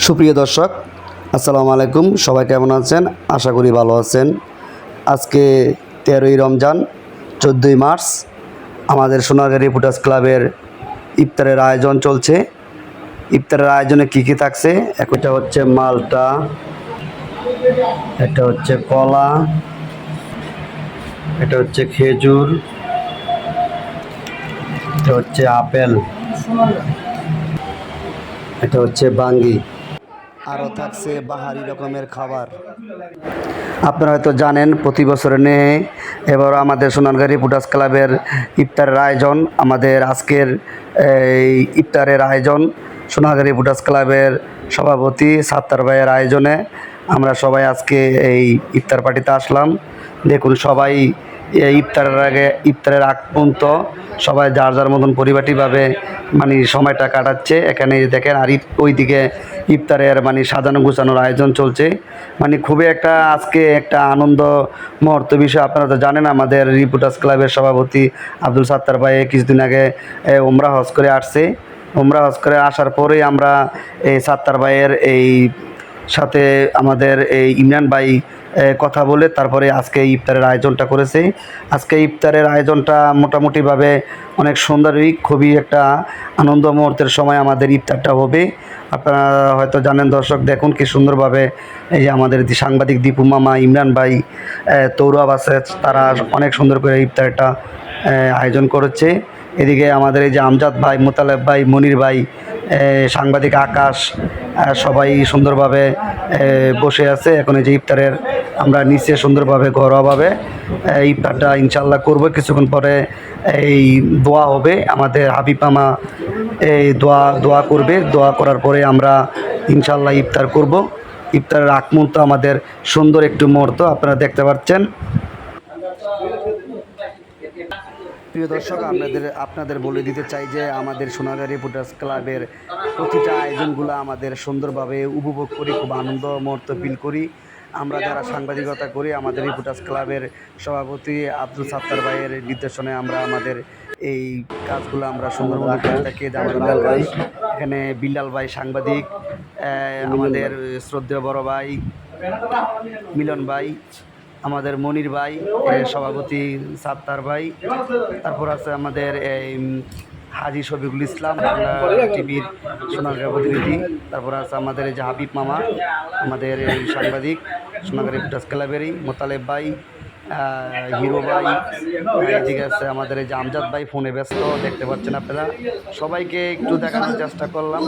সুপ্রিয় দর্শক, আসসালামু আলাইকুম। সবাই কেমন আছেন? আশা করি ভালো আছেন। আজকে 13ই রমজান, 14ই মার্চ আমাদের সোনারগাঁও রিপোর্টার্স ক্লাবের ইফতারের আয়োজন চলছে। ইফতারের আয়োজনে কী কী থাকছে? একটা হচ্ছে মালটা, একটা হচ্ছে কলা, এটা হচ্ছে খেজুর, এটা হচ্ছে আপেল, এটা হচ্ছে বাঙ্গি, আরও থাকছে বাহারি রকমের খাবার। আপনারা হয়তো জানেন প্রতি বছরে নেই, এবার আমাদের সোনারগাঁও রিপোর্টার্স ক্লাবের ইফতারের আয়োজন। আমাদের আজকের এই ইফতারের আয়োজন সোনারগাঁও রিপোর্টার্স ক্লাবের সভাপতি সাত্তার ভাইয়ের আয়োজনে আমরা সবাই আজকে এই ইফতার পার্টিতে আসলাম। দেখুন সবাই ইফতারের আগ পর্যন্ত সবাই যার যার মতন পরিপাটিভাবে মানে সময়টা কাটাচ্ছে। এখানে দেখেন, আর ওইদিকে ইফতারের মানে সাজানো গুছানোর আয়োজন চলছে। মানে খুবই একটা আজকে একটা আনন্দ মুহূর্ত বিষয়। আপনারা তো জানেন আমাদের রিপোর্টার্স ক্লাবের সভাপতি আব্দুল সাত্তার ভাই কিছুদিন আগে ওমরা হজ করে আসছে। ওমরা হজ করে আসার পরেই আমরা এই সাত্তার ভাইয়ের এই সাথে আমাদের এই ইমরান ভাই কথা বলে তারপরে আজকে ইফতারের আয়োজনটা করেছে। আজকে ইফতারের আয়োজনটা মোটামুটিভাবে অনেক সুন্দরই, খুবই একটা আনন্দ মুহূর্তের সময় আমাদের ইফতারটা হবে। আপনারা হয়তো জানেন দর্শক, দেখুন কি সুন্দরভাবে এই যে আমাদের সাংবাদিক দীপু মামা, ইমরান ভাই, তৌরব আছে, তারা অনেক সুন্দর করে ইফতারটা আয়োজন করেছে। এদিকে আমাদের এই যে আমজাদ ভাই, মোতালেব ভাই, মনির ভাই, সাংবাদিক আকাশ, সবাই সুন্দরভাবে বসে আছে। এখন এই যে ইফতারের আমরা নিচে সুন্দরভাবে ঘরোয়াভাবে ইফতারটা ইনশাল্লাহ করব। কিছুক্ষণ পরে এই দোয়া হবে, আমাদের হাবিব মামা এই দোয়া করবে। দোয়া করার পরে আমরা ইনশাল্লাহ ইফতার করব। ইফতারের আগ মুহূর্ত আমাদের সুন্দর একটু মুহূর্ত আপনারা দেখতে পাচ্ছেন। প্রিয় দর্শক, আপনাদের বলে দিতে চাই যে আমাদের সোনারগাঁও রিপোর্টার্স ক্লাবের প্রতিটা আয়োজনগুলো আমাদের সুন্দরভাবে উপভোগ করি, খুব আনন্দ মুহূর্ত ফিল করি। আমরা যারা সাংবাদিকতা করি, আমাদের রিপোর্টার্স ক্লাবের সভাপতি আব্দুল সাত্তার ভাইয়ের নির্দেশনায় আমরা আমাদের এই কাজগুলো আমরা সুন্দরভাবে করে থাকি। এখানে বিল্লাল ভাই সাংবাদিক, আমাদের শ্রদ্ধেয় বড় ভাই মিলন ভাই, আমাদের মনির ভাই সভাপতি সাত্তার ভাই, তারপর আছে আমাদের এই হাজি শফিকুল ইসলাম বাংলা টিভির সোনারগাঁও প্রতিনিধি, তারপর আছে আমাদের এই যে হাবিব মামা, আমাদের এই সাংবাদিক সোনারগাঁও রিপোর্টার্স ক্লাবেরই, মোতালেব ভাই, হিরো ভাই, এদিকে আছে আমাদের এই যে আমজাদ ভাই, ফোনে ব্যস্ত, দেখতে পাচ্ছেন আপনারা। সবাইকে একটু দেখানোর চেষ্টা করলাম।